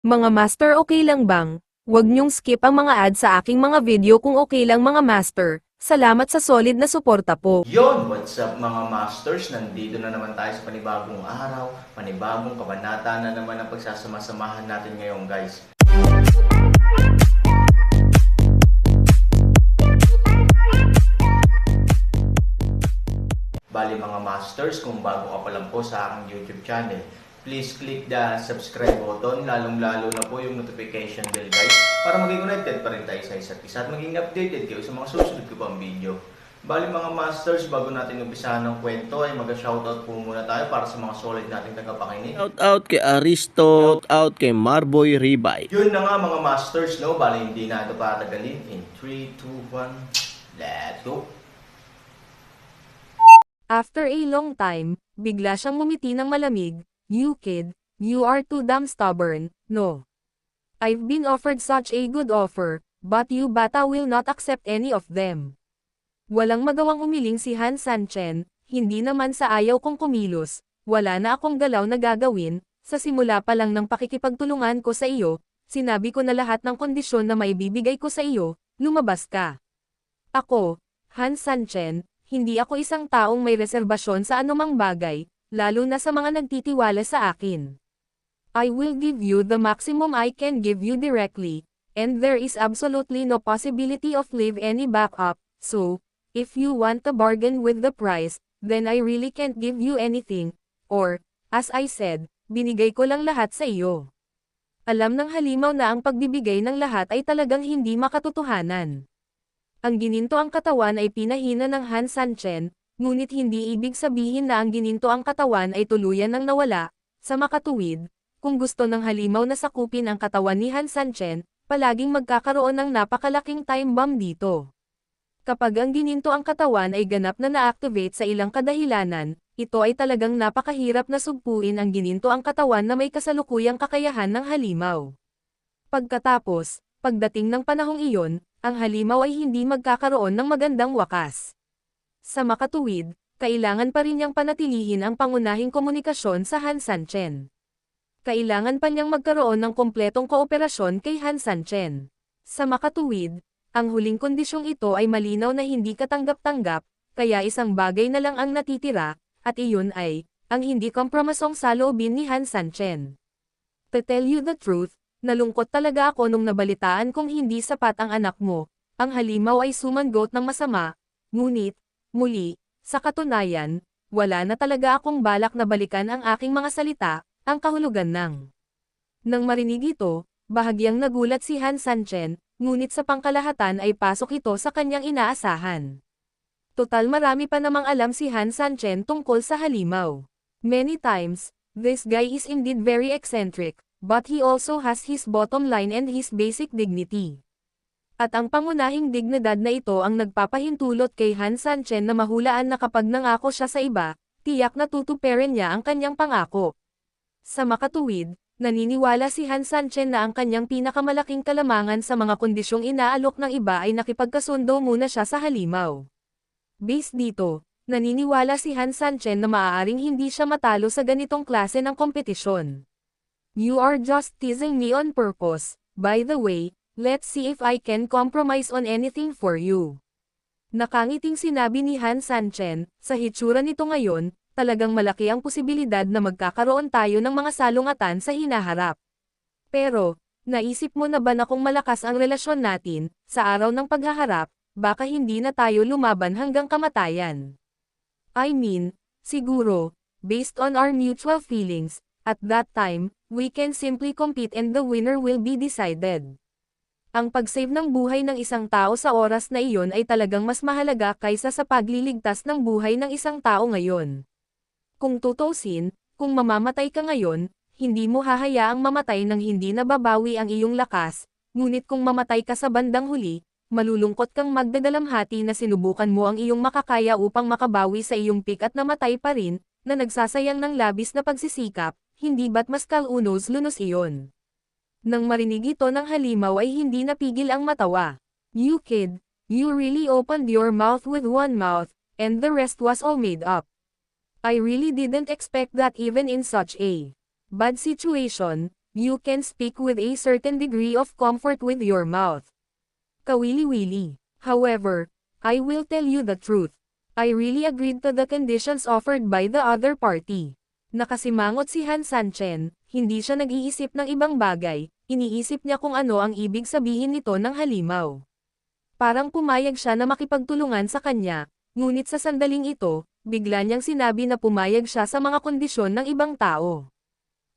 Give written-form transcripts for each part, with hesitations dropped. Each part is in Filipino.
Mga master, okay lang bang? Huwag niyong skip ang mga ads sa aking mga video kung okay lang mga master. Salamat sa solid na suporta po. Yon, what's up mga masters? Nandito na naman tayo sa panibagong araw, panibagong kabanata na naman ang pagsasama-samahan natin ngayon guys. Bali mga masters, kung bago ka pa lang po sa aking YouTube channel, please click the subscribe button, lalong-lalo na po yung notification bell guys, para maging connected pa rin tayo sa isa't isa at maging updated kayo sa mga susunod ko pang video. Bali mga masters, bago natin umpisahan ng kwento ay mag-shoutout po muna tayo para sa mga solid nating tagapakinig. Shout out kay Aristo, shout out kay Marboy Ribay. Yun na nga mga masters, no? Bali hindi na ito patagalin. In 3, 2, 1, let's go! After a long time, bigla siyang ngumiti ng malamig. You kid, you are too damn stubborn, no? I've been offered such a good offer, but you bata will not accept any of them. Walang magawang umiling si Han Sanchen, hindi naman sa ayaw kong kumilos, wala na akong galaw na gagawin, sa simula pa lang ng pakikipagtulungan ko sa iyo, sinabi ko na lahat ng kondisyon na maibibigay ko sa iyo, lumabas ka. Ako, Han Sanchen, hindi ako isang taong may reserbasyon sa anumang bagay, lalo na sa mga nagtitiwala sa akin. I will give you the maximum I can give you directly, and there is absolutely no possibility of leave any backup, so, if you want to bargain with the price, then I really can't give you anything, or, as I said, binigay ko lang lahat sa iyo. Alam ng halimaw na ang pagbibigay ng lahat ay talagang hindi makatotohanan. Ang gininto ang katawan ay pinahina ng Han Sanchen, ngunit hindi ibig sabihin na ang gininto ang katawan ay tuluyan ng nawala. Sa makatuwid, kung gusto ng halimaw na sakupin ang katawan ni Han Sanchen, palaging magkakaroon ng napakalaking time bomb dito. Kapag ang gininto ang katawan ay ganap na na-activate sa ilang kadahilanan, ito ay talagang napakahirap na sugpuin ang gininto ang katawan na may kasalukuyang kakayahan ng halimaw. Pagkatapos, pagdating ng panahong iyon, ang halimaw ay hindi magkakaroon ng magandang wakas. Sa makatuwid, kailangan pa rin niyang panatilihin ang pangunahing komunikasyon sa Han Sanchen. Kailangan pa niyang magkaroon ng kompletong kooperasyon kay Han Sanchen. Sa makatuwid, ang huling kondisyong ito ay malinaw na hindi katanggap-tanggap, kaya isang bagay na lang ang natitira, at iyon ay, ang hindi kompromisong saloobin ni Han Sanchen. To tell you the truth, nalungkot talaga ako nung nabalitaan kong hindi sapat ang anak mo, ang halimaw ay sumangot ng masama, ngunit, muli, sa katunayan, wala na talaga akong balak na balikan ang aking mga salita, ang kahulugan ng. Nang marinig ito, bahagyang nagulat si Han Sanchen, ngunit sa pangkalahatan ay pasok ito sa kanyang inaasahan. Total marami pa namang alam si Han Sanchen tungkol sa halimaw. Many times, this guy is indeed very eccentric, but he also has his bottom line and his basic dignity. At ang pangunahing dignidad na ito ang nagpapahintulot kay Han Sanchen na mahulaan na kapag nangako siya sa iba, tiyak na tutuparin niya ang kanyang pangako. Sa makatuwid, naniniwala si Han Sanchen na ang kanyang pinakamalaking kalamangan sa mga kondisyong inaalok ng iba ay nakipagkasundo muna siya sa halimaw. Based dito, naniniwala si Han Sanchen na maaaring hindi siya matalo sa ganitong klase ng kompetisyon. You are just teasing me on purpose. By the way, let's see if I can compromise on anything for you. Nakangiting sinabi ni Han Sanchen, sa hitsura nito ngayon, talagang malaki ang posibilidad na magkakaroon tayo ng mga salungatan sa hinaharap. Pero, naisip mo na ba na kung malakas ang relasyon natin, sa araw ng paghaharap, baka hindi na tayo lumaban hanggang kamatayan? I mean, siguro, based on our mutual feelings, at that time, we can simply compete and the winner will be decided. Ang pag-save ng buhay ng isang tao sa oras na iyon ay talagang mas mahalaga kaysa sa pagliligtas ng buhay ng isang tao ngayon. Kung tutusin, kung mamamatay ka ngayon, hindi mo hahayaang mamatay nang hindi nababawi ang iyong lakas, ngunit kung mamatay ka sa bandang huli, malulungkot kang magdadalamhati na sinubukan mo ang iyong makakaya upang makabawi sa iyong peak at namatay pa rin, na nagsasayang ng labis na pagsisikap, hindi ba't mas kalunos-lunos iyon? Nang marinig ito ng halimaw ay hindi napigil ang matawa. You kid, you really opened your mouth with one mouth, and the rest was all made up. I really didn't expect that even in such a bad situation, you can speak with a certain degree of comfort with your mouth. Kawili-wili. However, I will tell you the truth. I really agreed to the conditions offered by the other party. Nakasimangot si Han Sanchen, hindi siya nag-iisip ng ibang bagay, iniisip niya kung ano ang ibig sabihin nito ng halimaw. Parang pumayag siya na makipagtulungan sa kanya, ngunit sa sandaling ito, bigla niyang sinabi na pumayag siya sa mga kondisyon ng ibang tao.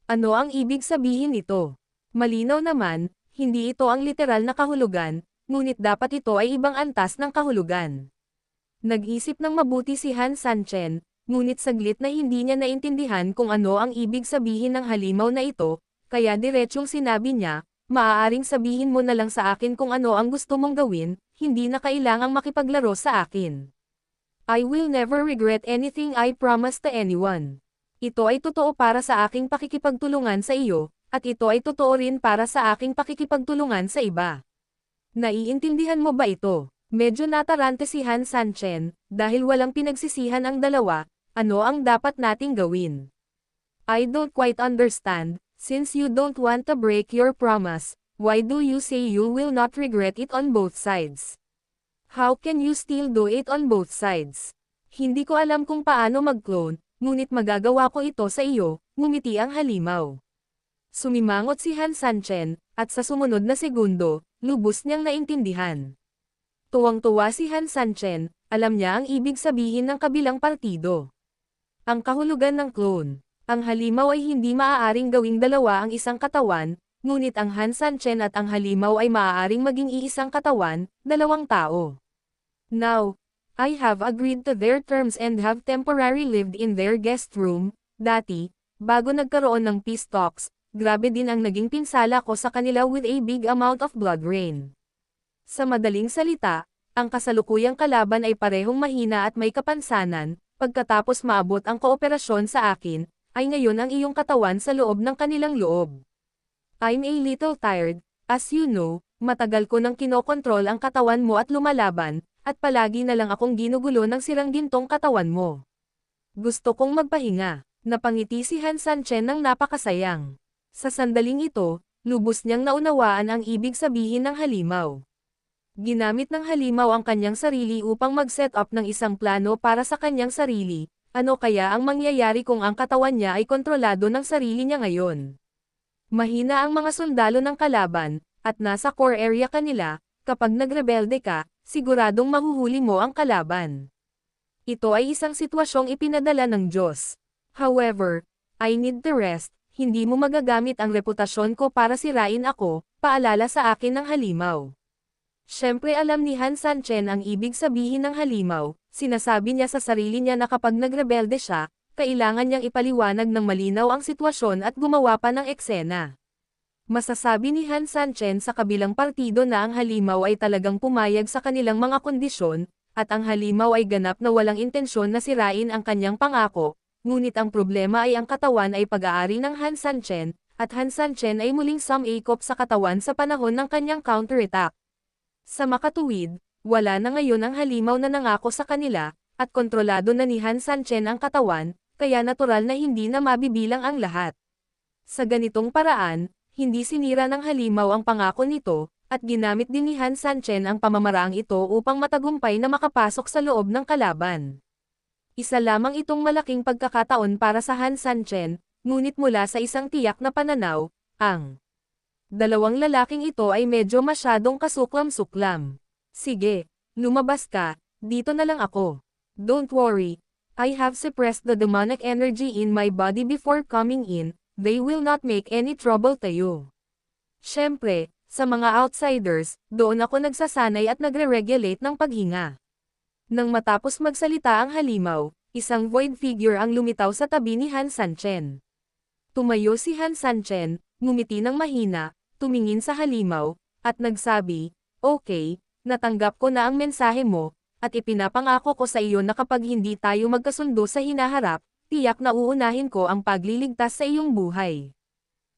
Ano ang ibig sabihin nito? Malinaw naman, hindi ito ang literal na kahulugan, ngunit dapat ito ay ibang antas ng kahulugan. Nag-isip ng mabuti si Han Sanchen, ngunit saglit na hindi niya naintindihan kung ano ang ibig sabihin ng halimaw na ito, kaya diretsyong sinabi niya, maaaring sabihin mo na lang sa akin kung ano ang gusto mong gawin, hindi na kailangang makipaglaro sa akin. I will never regret anything I promise to anyone. Ito ay totoo para sa aking pakikipagtulungan sa iyo, at ito ay totoo rin para sa aking pakikipagtulungan sa iba. Naiintindihan mo ba ito? Medyo natarante si Han Sanchen, dahil walang pinagsisihan ang dalawa, ano ang dapat nating gawin? I don't quite understand, since you don't want to break your promise, why do you say you will not regret it on both sides? How can you still do it on both sides? Hindi ko alam kung paano mag-clone, ngunit magagawa ko ito sa iyo, ngumiti ang halimaw. Sumimangot si Han Sanchen, at sa sumunod na segundo, lubos niyang naintindihan. Tuwang-tuwa si Han Sanchen, alam niya ang ibig sabihin ng kabilang partido. Ang kahulugan ng clone. Ang halimaw ay hindi maaaring gawing dalawa ang isang katawan, ngunit ang Han Sanchen at ang halimaw ay maaaring maging iisang katawan, dalawang tao. Now, I have agreed to their terms and have temporarily lived in their guest room. Dati, bago nagkaroon ng peace talks, grabe din ang naging pinsala ko sa kanila with a big amount of blood rain. Sa madaling salita, ang kasalukuyang kalaban ay parehong mahina at may kapansanan, pagkatapos maabot ang kooperasyon sa akin, ay ngayon ang iyong katawan sa loob ng kanilang loob. I'm a little tired, as you know, matagal ko nang kinokontrol ang katawan mo at lumalaban, at palagi na lang akong ginugulo ng sirang gintong katawan mo. Gusto kong magpahinga, napangiti si Han Sanchen ng napakasayang. Sa sandaling ito, lubos niyang naunawaan ang ibig sabihin ng halimaw. Ginamit ng halimaw ang kanyang sarili upang mag-set up ng isang plano para sa kanyang sarili, ano kaya ang mangyayari kung ang katawan niya ay kontrolado ng sarili niya ngayon? Mahina ang mga sundalo ng kalaban, at nasa core area kanila, kapag nagrebelde ka, siguradong mahuhuli mo ang kalaban. Ito ay isang sitwasyong ipinadala ng Diyos. However, I need the rest, hindi mo magagamit ang reputasyon ko para sirain ako, paalala sa akin ng halimaw. Siyempre alam ni Han Sanchen ang ibig sabihin ng halimaw, sinasabi niya sa sarili niya na kapag nagrebelde siya, kailangan niyang ipaliwanag ng malinaw ang sitwasyon at gumawa pa ng eksena. Masasabi ni Han Sanchen sa kabilang partido na ang halimaw ay talagang pumayag sa kanilang mga kondisyon, at ang halimaw ay ganap na walang intensyon na sirain ang kanyang pangako, ngunit ang problema ay ang katawan ay pag-aari ng Han Sanchen, at Han Sanchen ay muling sumikop sa katawan sa panahon ng kanyang counterattack. Sa makatuwid, wala na ngayon ang halimaw na nangako sa kanila, at kontrolado na ni Han Sanchen ang katawan, kaya natural na hindi na mabibilang ang lahat. Sa ganitong paraan, hindi sinira ng halimaw ang pangako nito, at ginamit din ni Han Sanchen ang pamamaraang ito upang matagumpay na makapasok sa loob ng kalaban. Isa lamang itong malaking pagkakataon para sa Han Sanchen, ngunit mula sa isang tiyak na pananaw, ang dalawang lalaking ito ay medyo masyadong kasuklam-suklam. Sige, lumabas ka, dito na lang ako. Don't worry, I have suppressed the demonic energy in my body before coming in, they will not make any trouble to you. Siyempre, sa mga outsiders, doon ako nagsasanay at nagre-regulate ng paghinga. Nang matapos magsalita ang halimaw, isang void figure ang lumitaw sa tabi ni Han Sanchen. Tumayo si Han Sanchen, ngumiti ng mahina, tumingin sa halimaw, at nagsabi, okay, natanggap ko na ang mensahe mo, at ipinapangako ko sa iyo na kapag hindi tayo magkasundo sa hinaharap, tiyak na uunahin ko ang pagliligtas sa iyong buhay.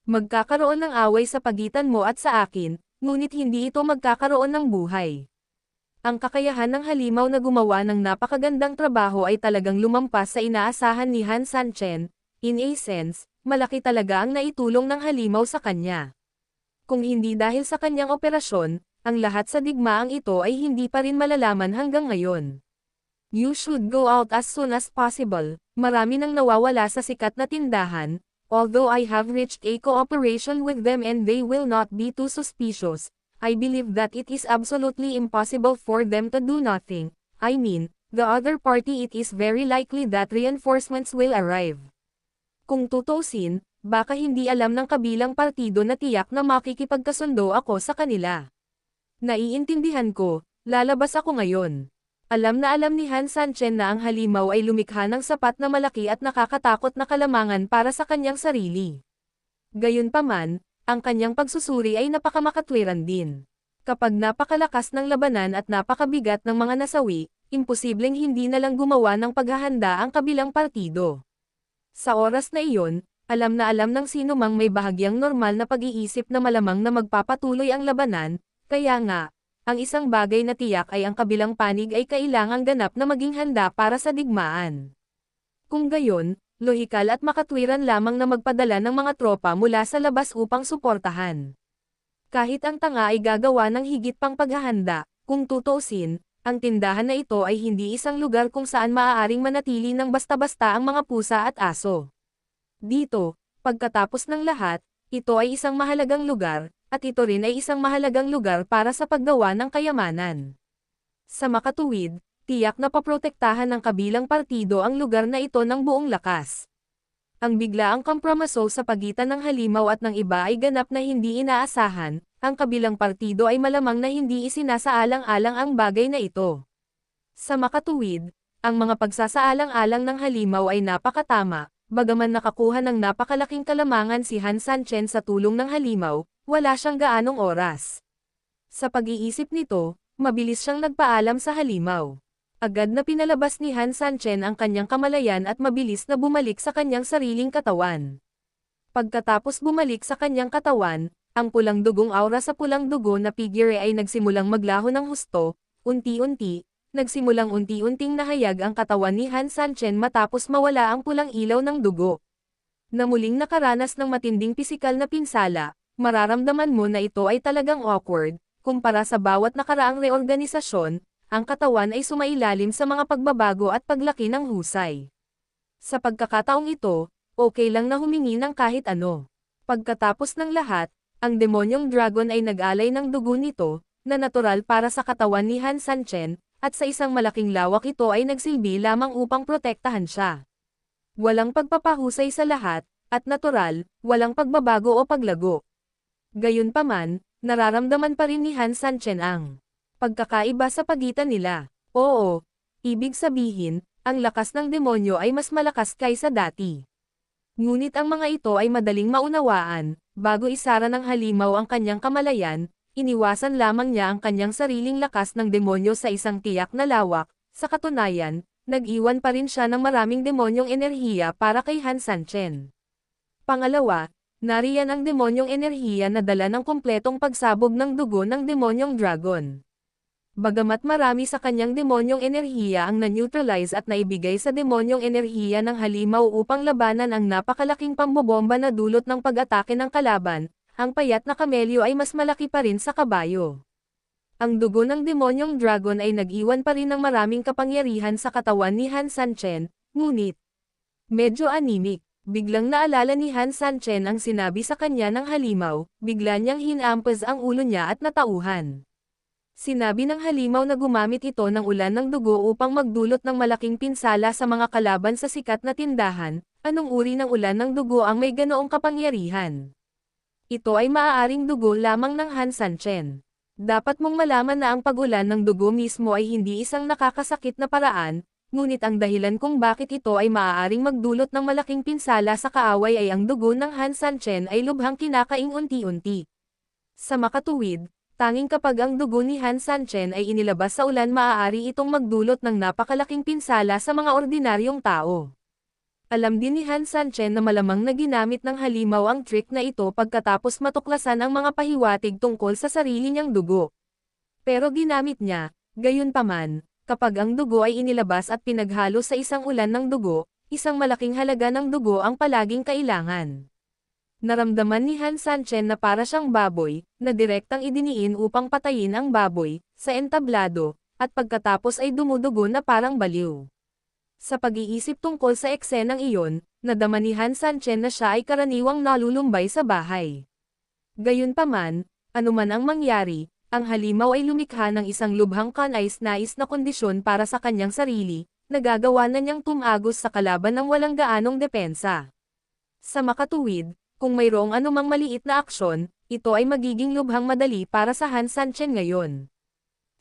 Magkakaroon ng away sa pagitan mo at sa akin, ngunit hindi ito magkakaroon ng buhay. Ang kakayahan ng halimaw na gumawa ng napakagandang trabaho ay talagang lumampas sa inaasahan ni Han Sanchen. In a sense, malaki talaga ang naitulong ng halimaw sa kanya. Kung hindi dahil sa kanyang operasyon, ang lahat sa digmaang ito ay hindi pa rin malalaman hanggang ngayon. You should go out as soon as possible. Marami nang nawawala sa sikat na tindahan, although I have reached a cooperation with them and they will not be too suspicious. I believe that it is absolutely impossible for them to do nothing. I mean, the other party, it is very likely that reinforcements will arrive. Kung tutusin, baka hindi alam ng kabilang partido na tiyak na makikipagkasundo ako sa kanila. Naiintindihan ko, lalabas ako ngayon. Alam na alam ni Han Sanchen na ang halimaw ay lumikha ng sapat na malaki at nakakatakot na kalamangan para sa kanyang sarili. Gayunpaman, ang kanyang pagsusuri ay napakamakatwiran din. Kapag napakalakas ng labanan at napakabigat ng mga nasawi, imposibleng hindi na lang gumawa ng paghahanda ang kabilang partido. Sa oras na iyon, alam na alam ng sino mang may bahagyang normal na pag-iisip na malamang na magpapatuloy ang labanan, kaya nga, ang isang bagay na tiyak ay ang kabilang panig ay kailangang ganap na maging handa para sa digmaan. Kung gayon, lohikal at makatwiran lamang na magpadala ng mga tropa mula sa labas upang suportahan. Kahit ang tanga ay gagawa ng higit pang paghahanda, kung tutuusin, ang tindahan na ito ay hindi isang lugar kung saan maaaring manatili ng basta-basta ang mga pusa at aso. Dito, pagkatapos ng lahat, ito ay isang mahalagang lugar, at ito rin ay isang mahalagang lugar para sa paggawa ng kayamanan. Sa makatuwid, tiyak na paprotektahan ng kabilang partido ang lugar na ito ng buong lakas. Ang biglaang kompromiso sa pagitan ng halimaw at ng iba ay ganap na hindi inaasahan, ang kabilang partido ay malamang na hindi isinasaalang-alang ang bagay na ito. Sa makatuwid, ang mga pagsasaalang-alang ng halimaw ay napakatama. Bagaman nakakuha ng napakalaking kalamangan si Han Sanchen sa tulong ng halimaw, wala siyang gaanong oras. Sa pag-iisip nito, mabilis siyang nagpaalam sa halimaw. Agad na pinalabas ni Han Sanchen ang kanyang kamalayan at mabilis na bumalik sa kanyang sariling katawan. Pagkatapos bumalik sa kanyang katawan, ang pulang dugong aura sa pulang dugo na figure ay nagsimulang maglaho ng husto, unti-unti. Nagsimulang unti-unting nahayag ang katawan ni Han Sanchen matapos mawala ang pulang ilaw ng dugo. Na muling nakaranas ng matinding pisikal na pinsala, mararamdaman mo na ito ay talagang awkward, kumpara sa bawat nakaraang reorganisasyon, ang katawan ay sumailalim sa mga pagbabago at paglaki ng husay. Sa pagkakataong ito, okay lang na humingi ng kahit ano. Pagkatapos ng lahat, ang demonyong dragon ay nag-alay ng dugo nito, na natural para sa katawan ni Han Sanchen, at sa isang malaking lawak ito ay nagsilbi lamang upang protektahan siya. Walang pagpapahusay sa lahat, at natural, walang pagbabago o paglago. Gayunpaman, nararamdaman pa rin ni Han Sanchen ang pagkakaiba sa pagitan nila. Oo, ibig sabihin, ang lakas ng demonyo ay mas malakas kaysa dati. Ngunit ang mga ito ay madaling maunawaan, bago isara ng halimaw ang kanyang kamalayan, iniwasan lamang niya ang kanyang sariling lakas ng demonyo sa isang tiyak na lawak. Sa katunayan, nag-iwan pa rin siya ng maraming demonyong enerhiya para kay Han Sanchen. Pangalawa, nariyan ang demonyong enerhiya na dala ng kumpletong pagsabog ng dugo ng demonyong dragon. Bagamat marami sa kanyang demonyong enerhiya ang na-neutralize at naibigay sa demonyong enerhiya ng halimaw upang labanan ang napakalaking pambobomba na dulot ng pag-atake ng kalaban, ang payat na kamelyo ay mas malaki pa rin sa kabayo. Ang dugo ng demonyong dragon ay nag-iwan pa rin ng maraming kapangyarihan sa katawan ni Han Sanchen, ngunit medyo anemic. Biglang naalala ni Han Sanchen ang sinabi sa kanya ng halimaw, bigla niyang hinampas ang ulo niya at natauhan. Sinabi ng halimaw na gumamit ito ng ulan ng dugo upang magdulot ng malaking pinsala sa mga kalaban sa sikat na tindahan. Anong uri ng ulan ng dugo ang may ganoong kapangyarihan? Ito ay maaaring dugo lamang ng Han Sanchen. Dapat mong malaman na ang pag-ulan ng dugo mismo ay hindi isang nakakasakit na paraan, ngunit ang dahilan kung bakit ito ay maaaring magdulot ng malaking pinsala sa kaaway ay ang dugo ng Han Sanchen ay lubhang kinakaing unti-unti. Sa makatuwid, tanging kapag ang dugo ni Han Sanchen ay inilabas sa ulan maaari itong magdulot ng napakalaking pinsala sa mga ordinaryong tao. Alam din ni Han Sanchen na malamang na ginamit ng halimaw ang trick na ito pagkatapos matuklasan ang mga pahiwatig tungkol sa sarili niyang dugo. Pero ginamit niya, gayunpaman, kapag ang dugo ay inilabas at pinaghalo sa isang ulan ng dugo, isang malaking halaga ng dugo ang palaging kailangan. Naramdaman ni Han Sanchen na para siyang baboy, na direktang idiniin upang patayin ang baboy, sa entablado, at pagkatapos ay dumudugo na parang baliw. Sa pag-iisip tungkol sa eksenang iyon, nadama ni Han Sanchen na siya ay karaniwang nalulumbay sa bahay. Gayunpaman, anuman ang mangyari, ang halimaw ay lumikha ng isang lubhang kanais-nais na kondisyon para sa kanyang sarili, nagagawa na niyang tumagos sa kalaban ng walang gaanong depensa. Sa makatuwid, kung mayroong anumang maliit na aksyon, ito ay magiging lubhang madali para sa Han Sanchen ngayon.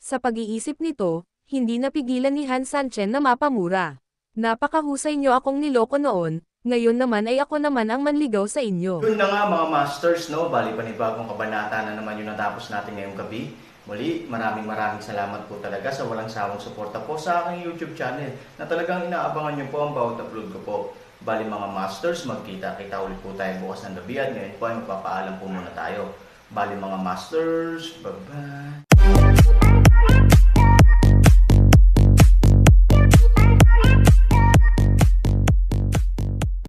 Sa pag-iisip nito, hindi napigilan ni Han Sanchen na mapamura. Napakahusay niyo akong niloko noon, ngayon naman ay ako naman ang manligaw sa inyo. Yun na nga mga masters, no? Bali panibagong kabanata na naman yung natapos natin ngayong gabi. Muli, maraming salamat po talaga sa walang sawang suporta po sa aking YouTube channel na talagang inaabangan niyo po ang bawat upload ko po. Bali mga masters, magkita-kita ulit po tayo bukas ng gabi at ngayon po ay magpapaalam po muna tayo. Bali mga masters, bye-bye!